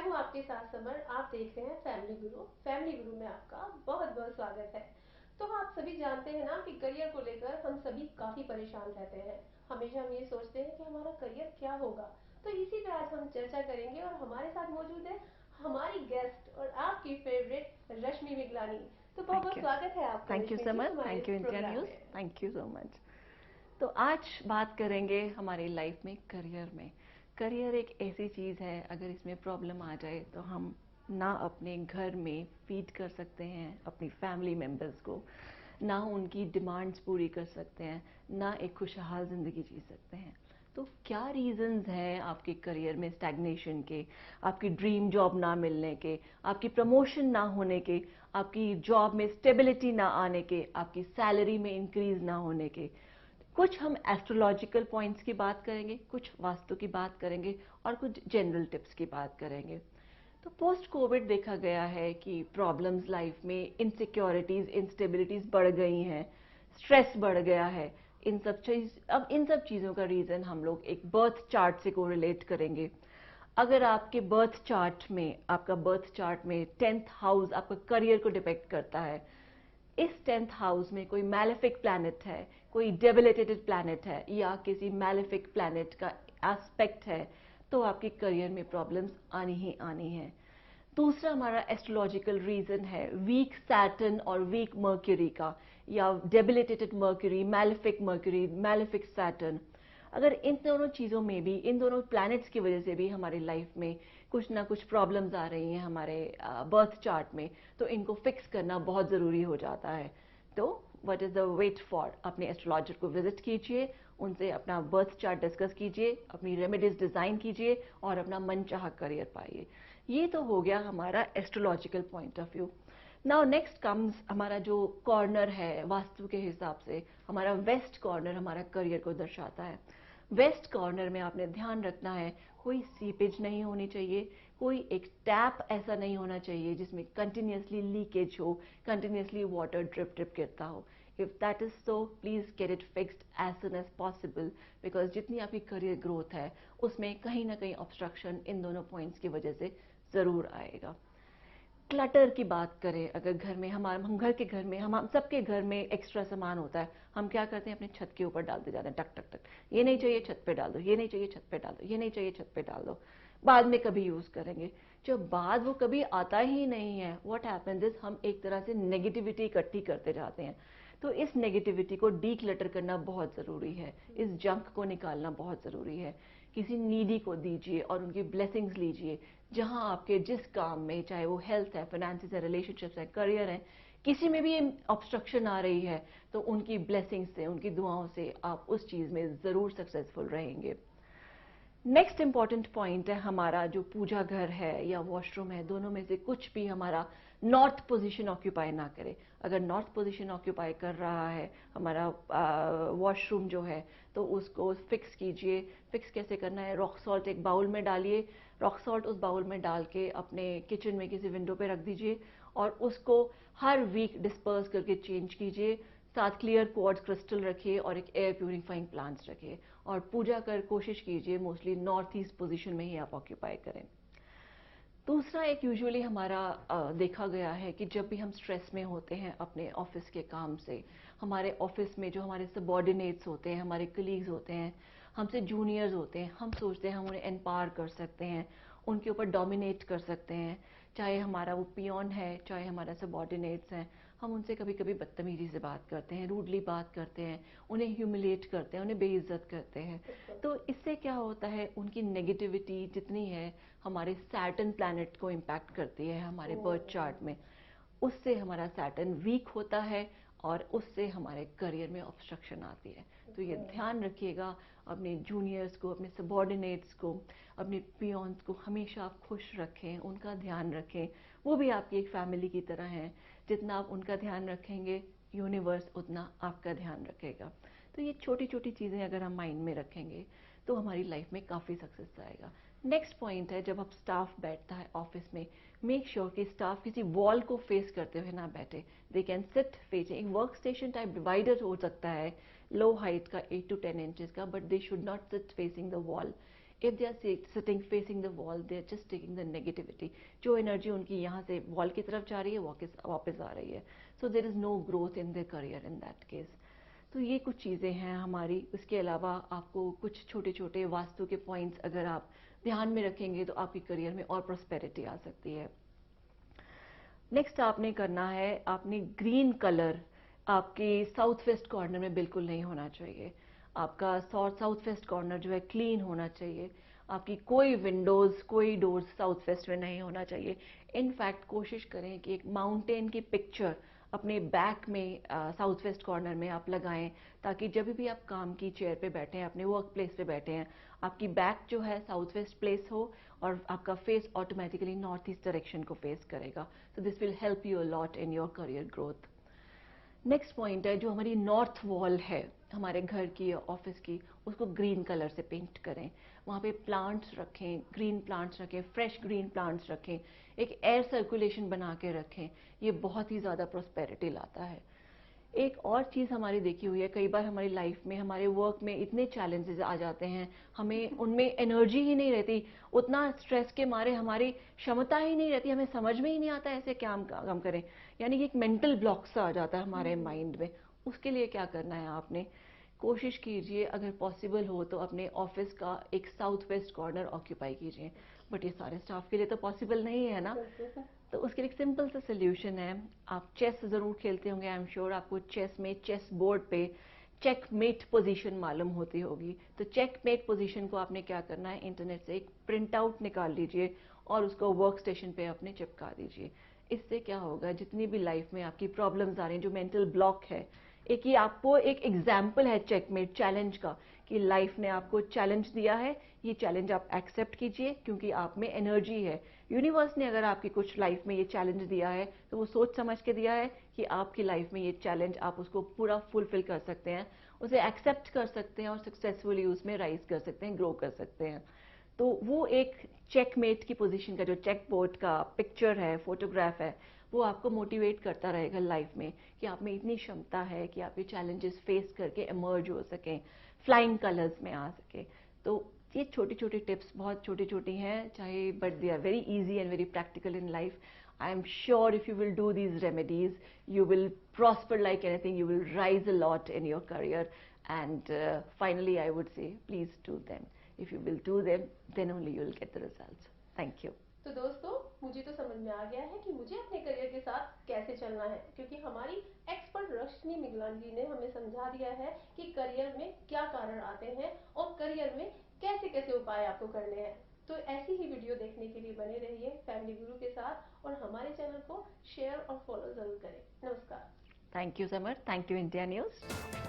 हूँ आपके साथ समर। आप देख रहे हैं फैमिली गुरु। फैमिली गुरु में आपका बहुत बहुत स्वागत है। तो आप सभी जानते हैं ना कि करियर को लेकर हम सभी काफी परेशान रहते हैं। हमेशा हम ये सोचते हैं कि हमारा करियर क्या होगा। तो इसी पे आज हम चर्चा करेंगे और हमारे साथ मौजूद है हमारी गेस्ट और आपकी फेवरेट रश्मि मिगलानी। तो बहुत बहुत स्वागत है आपका thank you Rashmi so ji much. हमारे थैंक यू इस इंडिया प्रोग्राम न्यूज़। में। Thank you so much. तो आज बात करेंगे हमारी लाइफ में करियर में। करियर एक ऐसी चीज़ है, अगर इसमें प्रॉब्लम आ जाए तो हम ना अपने घर में फीड कर सकते हैं अपनी फैमिली मेम्बर्स को, ना उनकी डिमांड्स पूरी कर सकते हैं, ना एक खुशहाल ज़िंदगी जी सकते हैं। तो क्या रीजंस हैं आपके करियर में स्टैग्नेशन के, आपकी ड्रीम जॉब ना मिलने के, आपकी प्रमोशन ना होने के, आपकी जॉब में स्टेबिलिटी ना आने के, आपकी सैलरी में इंक्रीज ना होने के? कुछ हम एस्ट्रोलॉजिकल पॉइंट्स की बात करेंगे, कुछ वास्तु की बात करेंगे और कुछ जनरल टिप्स की बात करेंगे। तो पोस्ट कोविड देखा गया है कि प्रॉब्लम्स लाइफ में, इनसिक्योरिटीज, इंस्टेबिलिटीज बढ़ गई हैं, स्ट्रेस बढ़ गया है। इन सब चीज़ों का रीज़न हम लोग एक बर्थ चार्ट से कोरिलेट करेंगे। अगर आपके बर्थ चार्ट में, आपका बर्थ चार्ट में 10th हाउस आपका करियर को डिपेक्ट करता है, इस 10th हाउस में कोई मैलेफिक प्लैनेट है, कोई डेबिलिटेटेड प्लैनेट है या किसी मैलेफिक प्लैनेट का एस्पेक्ट है, तो आपके करियर में प्रॉब्लम्स आनी ही आनी है। दूसरा हमारा एस्ट्रोलॉजिकल रीजन है वीक सैटर्न और वीक मर्क्यूरी का, या डेबिलिटेटेड मर्क्यूरी, मैलेफिक सैटर्न। अगर इन दोनों चीज़ों में भी, इन दोनों प्लैनेट्स की वजह से भी हमारी लाइफ में कुछ ना कुछ प्रॉब्लम्स आ रही हैं हमारे बर्थ चार्ट में, तो इनको फिक्स करना बहुत ज़रूरी हो जाता है। तो what is the wait for? अपने एस्ट्रोलॉजर को विजिट कीजिए, उनसे अपना बर्थ चार्ट डिस्कस कीजिए, अपनी रेमेडीज डिज़ाइन कीजिए और अपना मनचाहा करियर पाइए। ये तो हो गया हमारा astrological point of view. Now next comes हमारा जो कॉर्नर है वास्तु के हिसाब से, हमारा वेस्ट कॉर्नर हमारा करियर को दर्शाता है। वेस्ट कॉर्नर में आपने ध्यान रखना है, कोई सीपेज नहीं होनी चाहिए, कोई एक टैप ऐसा नहीं होना चाहिए जिसमें कंटिन्यूसली लीकेज हो, कंटिन्यूसली वाटर ड्रिप ड्रिप गिरता हो। If that is so, please get it fixed as soon as possible, because जितनी आपकी करियर ग्रोथ है उसमें कहीं ना कहीं ऑब्स्ट्रक्शन इन दोनों पॉइंट्स की वजह से जरूर आएगा। क्लटर की बात करें, अगर घर में हम घर में हम सबके घर में एक्स्ट्रा सामान होता है, हम क्या करते हैं अपने छत के ऊपर डालते जाते हैं, टक टक टक, ये नहीं चाहिए छत पे डाल दो, ये नहीं चाहिए छत पे डाल दो, ये नहीं चाहिए छत पे डाल दो, बाद में कभी यूज करेंगे। जब बाद वो कभी आता ही नहीं है, व्हाट हैपेंस इज हम एक तरह से नेगेटिविटी इकट्ठी करते जाते हैं। तो इस नेगेटिविटी को डीक्लटर करना बहुत जरूरी है, इस जंक को निकालना बहुत जरूरी है। किसी नीडी को दीजिए और उनकी ब्लेसिंग्स लीजिए। जहां आपके जिस काम में, चाहे वो हेल्थ है, फाइनेंसेस है, रिलेशनशिप्स है, करियर है, किसी में भी ऑब्स्ट्रक्शन आ रही है, तो उनकी ब्लेसिंग्स से, उनकी दुआओं से आप उस चीज में जरूर सक्सेसफुल रहेंगे। नेक्स्ट इंपॉर्टेंट पॉइंट है हमारा जो पूजा घर है या वॉशरूम है, दोनों में से कुछ भी हमारा नॉर्थ पोजीशन ऑक्यूपाई ना करे। अगर नॉर्थ पोजीशन ऑक्यूपाई कर रहा है हमारा वॉशरूम जो है, तो उसको फिक्स कीजिए। फिक्स कैसे करना है? रॉक सॉल्ट एक बाउल में डालिए, रॉक सॉल्ट उस बाउल में डाल के अपने किचन में किसी विंडो पे रख दीजिए और उसको हर वीक डिस्पर्स करके चेंज कीजिए। साथ क्लियर क्वार्ट्ज क्रिस्टल रखिए और एक एयर प्यूरिफाइंग प्लांट्स रखिए और पूजा कर कोशिश कीजिए मोस्टली नॉर्थ ईस्ट पोजीशन में ही आप ऑक्यूपाई करें। दूसरा एक यूजुअली हमारा देखा गया है कि जब भी हम स्ट्रेस में होते हैं अपने ऑफिस के काम से, हमारे ऑफिस में जो हमारे सबॉर्डिनेट्स होते हैं, हमारे कलीग्स होते हैं, हमसे जूनियर्स होते हैं, हम सोचते हैं हम उन्हें एम्पावर कर सकते हैं, उनके ऊपर डोमिनेट कर सकते हैं। चाहे हमारा वो पियोन है, चाहे हमारा सबॉर्डिनेट्स हैं, हम उनसे कभी कभी बदतमीजी से बात करते हैं, रूडली बात करते हैं, उन्हें ह्यूमिलेट करते हैं, उन्हें बेइज्जत करते हैं। तो इससे क्या होता है, उनकी नेगेटिविटी जितनी है हमारे सैटर्न प्लैनेट को इम्पैक्ट करती है हमारे बर्थ चार्ट में। उससे हमारा सैटर्न वीक होता है और उससे हमारे करियर में ऑब्स्ट्रक्शन आती है। तो ये ध्यान रखिएगा, अपने जूनियर्स को, अपने सबॉर्डिनेट्स को, अपने पियोन्स को हमेशा आप खुश रखें, उनका ध्यान रखें। वो भी आपकी एक फैमिली की तरह हैं। जितना आप उनका ध्यान रखेंगे, यूनिवर्स उतना आपका ध्यान रखेगा। तो ये छोटी छोटी चीज़ें अगर हम माइंड में रखेंगे तो हमारी लाइफ में काफ़ी सक्सेस आएगा। नेक्स्ट पॉइंट है, जब आप स्टाफ बैठता है ऑफिस में, मेक श्योर कि स्टाफ किसी वॉल को फेस करते हुए ना बैठे। दे कैन सिट फेसिंग, एक वर्क स्टेशन टाइप डिवाइडर हो सकता है लो हाइट का 8 to 10 इंचेस का, but they should not sit facing the wall. If they are sitting facing the wall, they are just taking the negativity. जो energy उनकी यहाँ से वॉल की तरफ जा रही है वापस आ रही है. So there is no growth in their career in that case. तो ये कुछ चीज़ें हैं हमारी. इसके अलावा आपको कुछ छोटे छोटे वास्तु के पॉइंट्स अगर आप ध्यान में रखेंगे तो आपकी करियर में और प्रॉस्पेरिटी आ सकती है. नेक्स्ट आपने करना है, आपने ग्रीन कलर आपके साउथ वेस्ट कॉर्नर में बिल्कुल नहीं होना चाहिए. आपका साउथ वेस्ट कॉर्नर जो है क्लीन होना चाहिए. आपकी कोई विंडोज कोई डोर्स साउथ वेस्ट में नहीं होना चाहिए. इनफैक्ट कोशिश करें कि एक माउंटेन की पिक्चर अपने बैक में साउथ वेस्ट कॉर्नर में आप लगाएं, ताकि जब भी आप काम की चेयर पे बैठे हैं, अपने वर्क प्लेस पे बैठे हैं, आपकी बैक जो है साउथ वेस्ट प्लेस हो और आपका face automatically north east direction को फेस करेगा. So this will help you a lot in your career growth. Next point है, जो हमारी नॉर्थ वॉल है हमारे घर की या ऑफिस की, उसको ग्रीन कलर से पेंट करें. वहाँ पे प्लांट्स रखें, ग्रीन प्लांट्स रखें, फ्रेश ग्रीन प्लांट्स रखें, एक एयर सर्कुलेशन बना के रखें. ये बहुत ही ज़्यादा प्रॉस्पेरिटी लाता है. एक और चीज़ हमारी देखी हुई है, कई बार हमारी लाइफ में हमारे वर्क में इतने चैलेंजेस आ जाते हैं, हमें उनमें एनर्जी ही नहीं रहती, उतना स्ट्रेस के मारे हमारी क्षमता ही नहीं रहती, हमें समझ में ही नहीं आता ऐसे क्या काम करें. यानी कि एक मेंटल ब्लॉक सा आ जाता है हमारे माइंड में. उसके लिए क्या करना है, आपने कोशिश कीजिए अगर पॉसिबल हो तो अपने ऑफिस का एक साउथ वेस्ट कॉर्नर ऑक्यूपाई कीजिए. बट ये सारे स्टाफ के लिए तो पॉसिबल नहीं है ना. तो उसके लिए एक सिंपल सा सोल्यूशन है. आप चेस जरूर खेलते होंगे, आई एम श्योर आपको चेस में चेस बोर्ड पे चेकमेट पोजीशन मालूम होती होगी. तो चेकमेट पोजीशन को आपने क्या करना है, इंटरनेट से एक प्रिंट आउट निकाल लीजिए और उसको वर्क स्टेशन पे अपने चिपका दीजिए. इससे क्या होगा, जितनी भी लाइफ में आपकी प्रॉब्लम्स आ रही हैं, जो मेंटल ब्लॉक है, एक ये आपको एक एग्जाम्पल है चेकमेट चैलेंज का, कि लाइफ ने आपको चैलेंज दिया है, ये चैलेंज आप एक्सेप्ट कीजिए क्योंकि आप में एनर्जी है. यूनिवर्स ने अगर आपकी कुछ लाइफ में ये चैलेंज दिया है तो वो सोच समझ के दिया है कि आपकी लाइफ में ये चैलेंज आप उसको पूरा फुलफिल कर सकते हैं, उसे एक्सेप्ट कर सकते हैं और सक्सेसफुली उसमें राइज कर सकते हैं, ग्रो कर सकते हैं. तो वो एक चेकमेट की पोजीशन का जो चेक बोर्ड का पिक्चर है, फोटोग्राफ है, वो आपको मोटिवेट करता रहेगा लाइफ में कि आप में इतनी क्षमता है कि आप ये चैलेंजेस फेस करके इमर्ज हो सकें, फ्लाइंग कलर्स में आ सके. तो ये छोटी छोटी टिप्स बहुत छोटी छोटी हैं, चाहे but they are very easy and very practical in life. I am sure if you will do these remedies, you will prosper like anything, you will rise a lot in your career. And finally, I would say, please do them. If you will do them, then only you will get the results. Thank you. तो दोस्तों, मुझे तो समझ में आ गया है कि मुझे अपने करियर के साथ कैसे चलना है, क्योंकि हमारी एक्सपर्ट रश्मि मिगलान जी ने हमें समझा दिया है कि करियर में क्या कारण आते हैं और करियर में कैसे कैसे उपाय आपको करने हैं. तो ऐसी ही वीडियो देखने के लिए बने रहिए फैमिली गुरु के साथ और हमारे चैनल को शेयर और फॉलो जरूर करें. नमस्कार. Thank you, Samar. Thank you, India News.